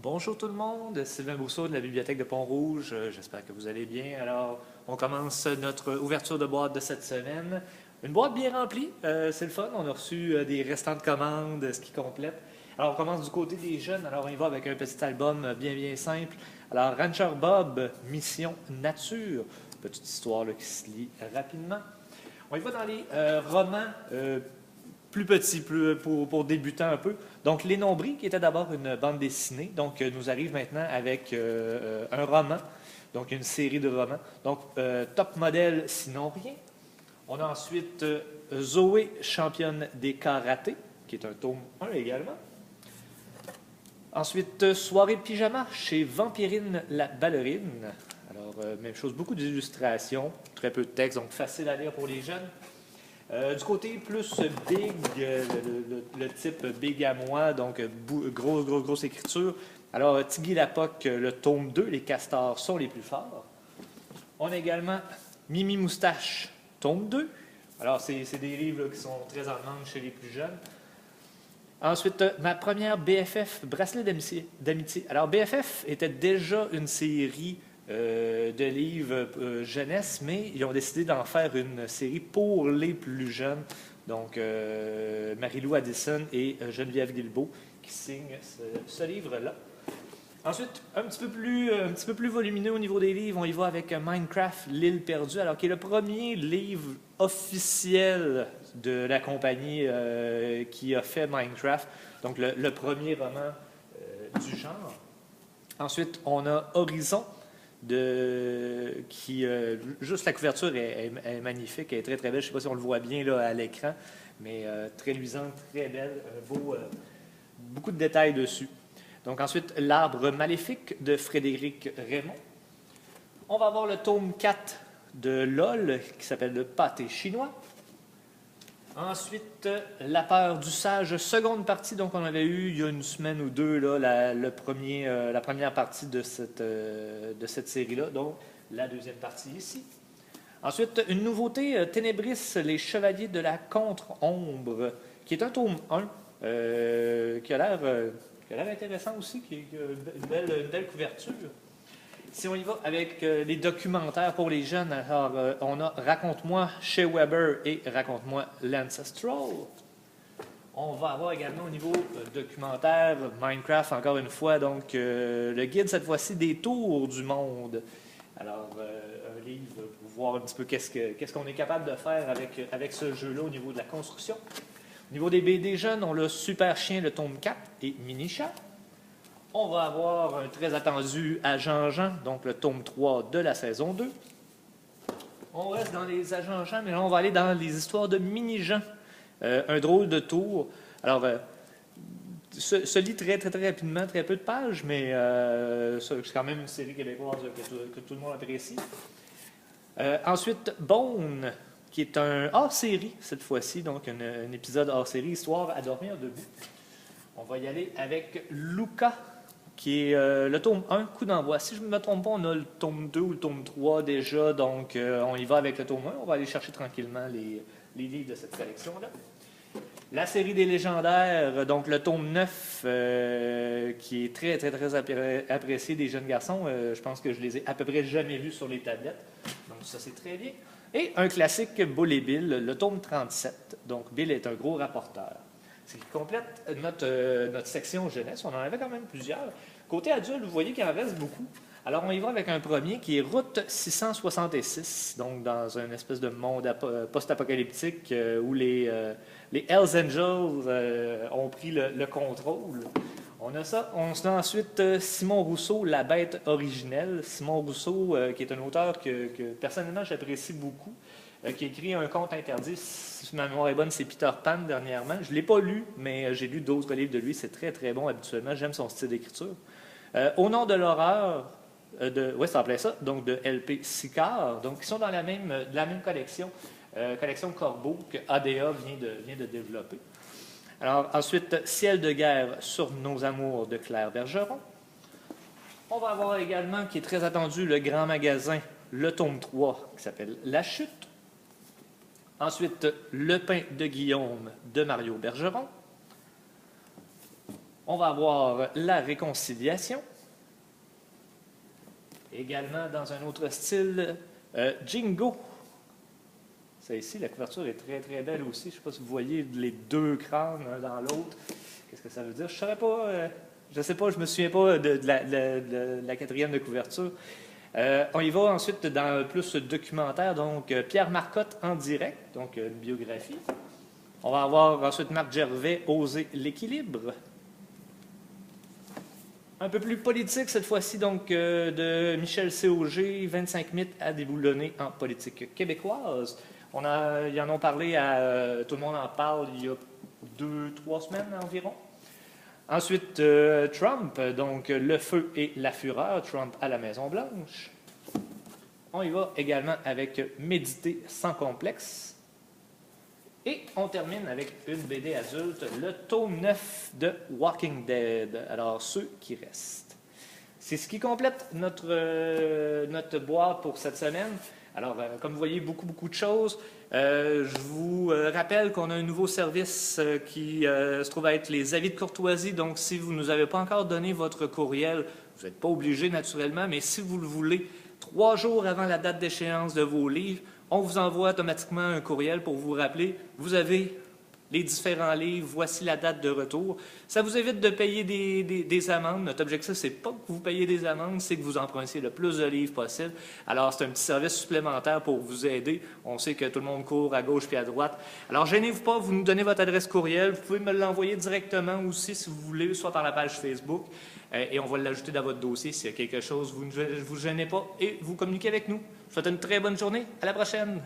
Bonjour tout le monde, Sylvain Bousseau de la Bibliothèque de Pont-Rouge. J'espère que vous allez bien. Alors, on commence notre ouverture de boîte de cette semaine. Une boîte bien remplie, c'est le fun. On a reçu des restants de commandes, ce qui complète. Alors, on commence du côté des jeunes. Alors, on y va avec un petit album bien simple. Alors, Rancher Bob, Mission Nature. Petite histoire là, qui se lit rapidement. On y va dans les romans plus petits, pour débutants un peu. Donc, Les Nombris, qui était d'abord une bande dessinée, donc nous arrive maintenant avec un roman, donc une série de romans. Donc, Top Modèle, sinon rien. On a ensuite Zoé, championne des karatés, qui est un tome 1 également. Ensuite, Soirée de pyjama chez Vampirine la ballerine. Alors, même chose, beaucoup d'illustrations, très peu de texte, donc facile à lire pour les jeunes. Du côté plus big, le type big à moi, donc grosse écriture. Alors, Tigui Lapoc, le tome 2, Les castors sont les plus forts. On a également Mimi Moustache, tome 2. Alors, c'est des livres là, qui sont très en demande chez les plus jeunes. Ensuite, ma première BFF, Bracelet d'amitié. Alors, BFF était déjà une série de livres jeunesse, mais ils ont décidé d'en faire une série pour les plus jeunes. Donc, Marie-Lou Addison et Geneviève Guilbeault qui signent ce livre-là. Ensuite, un petit peu plus volumineux au niveau des livres, on y va avec Minecraft, l'île perdue, alors qui est le premier livre officiel de la compagnie qui a fait Minecraft, donc le premier roman du genre. Ensuite, on a Horizon, juste la couverture est magnifique, elle est très belle. Je ne sais pas si on le voit bien là, à l'écran, mais très luisante, très belle, beaucoup de détails dessus. Donc ensuite, L'arbre maléfique de Frédéric Raymond. On va avoir le tome 4 de LOL qui s'appelle Le pâté chinois. Ensuite, La peur du sage, seconde partie. Donc on avait eu il y a une semaine ou deux là, la première partie de cette série-là. Donc la deuxième partie ici. Ensuite, une nouveauté, Ténébris, les chevaliers de la contre-ombre, qui est un tome 1 qui a l'air intéressant aussi, qui a une belle couverture. Si on y va avec les documentaires pour les jeunes, alors on a Raconte-moi chez Weber et Raconte-moi l'Ancestral. On va avoir également au niveau documentaire Minecraft, encore une fois, donc le guide cette fois-ci des tours du monde. Alors, un livre pour voir un petit peu qu'est-ce qu'on est capable de faire avec ce jeu-là au niveau de la construction. Au niveau des BD jeunes, on a Super Chien, le tome 4 et Mini Chat. On va avoir un très attendu Agent Jean, donc le tome 3 de la saison 2. On reste dans les Agents Jean, mais là, on va aller dans les histoires de Mini Jean. Un drôle de tour. Alors, se lit très rapidement, très peu de pages, mais c'est quand même une série québécoise que tout le monde apprécie. Ensuite, Bone, qui est un hors-série cette fois-ci, donc un épisode hors-série, Histoire à dormir debout. On va y aller avec Luca, qui est le tome 1, coup d'envoi. Si je ne me trompe pas, on a le tome 2 ou le tome 3 déjà, donc on y va avec le tome 1. On va aller chercher tranquillement les livres de cette collection-là. La série des légendaires, donc le tome 9, qui est très apprécié des jeunes garçons. Je pense que je les ai à peu près jamais lus sur les tablettes. Donc ça, c'est très bien. Et un classique, Bull et Bill, le tome 37. Donc Bill est un gros rapporteur. Ce qui complète notre section jeunesse. On en avait quand même plusieurs. Côté adulte, vous voyez qu'il en reste beaucoup. Alors, on y va avec un premier qui est Route 666, donc dans une espèce de monde post-apocalyptique où les Hells Angels ont pris le contrôle. On a ça. On a ensuite Simon Rousseau, La bête originelle. Simon Rousseau, qui est un auteur que personnellement j'apprécie beaucoup, qui a écrit un conte interdit. Si ma mémoire est bonne, c'est Peter Pan dernièrement. Je ne l'ai pas lu, mais j'ai lu d'autres livres de lui. C'est très bon habituellement. J'aime son style d'écriture. Au nom de l'horreur, oui, ça s'appelait ça, donc de LP Sicard, donc qui sont dans la même collection, collection Corbeau que ADA vient de développer. Alors ensuite, Ciel de guerre sur nos amours de Claire Bergeron. On va avoir également, qui est très attendu, le grand magasin, le tome 3, qui s'appelle La Chute. Ensuite, Le pain de Guillaume de Mario Bergeron. On va avoir la réconciliation. Également, dans un autre style, Jingo. Ça ici, la couverture est très très belle aussi. Je ne sais pas si vous voyez les deux crânes l'un dans l'autre. Qu'est-ce que ça veut dire? Je ne saurais pas, je ne sais pas, je ne me souviens pas de la quatrième de couverture. On y va ensuite dans plus documentaire, donc Pierre Marcotte en direct, donc une biographie. On va avoir ensuite Marc Gervais, Oser l'équilibre. Un peu plus politique cette fois-ci, donc de Michel Cauger, 25 mythes à déboulonner en politique québécoise. Ils en ont parlé tout le monde en parle il y a 2-3 semaines environ. Ensuite, Trump, donc le feu et la fureur, Trump à la Maison-Blanche. On y va également avec Méditer sans complexe. Et on termine avec une BD adulte, le tome 9 de Walking Dead. Alors, ceux qui restent. C'est ce qui complète notre boîte pour cette semaine. Alors, comme vous voyez, beaucoup de choses. Je vous rappelle qu'on a un nouveau service qui se trouve à être les avis de courtoisie. Donc, si vous ne nous avez pas encore donné votre courriel, vous n'êtes pas obligé naturellement, mais si vous le voulez, 3 jours avant la date d'échéance de vos livres, on vous envoie automatiquement un courriel pour vous rappeler, vous avez les différents livres, voici la date de retour. Ça vous évite de payer des amendes. Notre objectif, c'est pas que vous payiez des amendes, c'est que vous empruntiez le plus de livres possible. Alors, c'est un petit service supplémentaire pour vous aider. On sait que tout le monde court à gauche puis à droite. Alors, gênez-vous pas, vous nous donnez votre adresse courriel. Vous pouvez me l'envoyer directement aussi, si vous voulez, soit par la page Facebook. Et on va l'ajouter dans votre dossier s'il y a quelque chose. Vous ne vous gênez pas et vous communiquez avec nous. Je vous souhaite une très bonne journée. À la prochaine!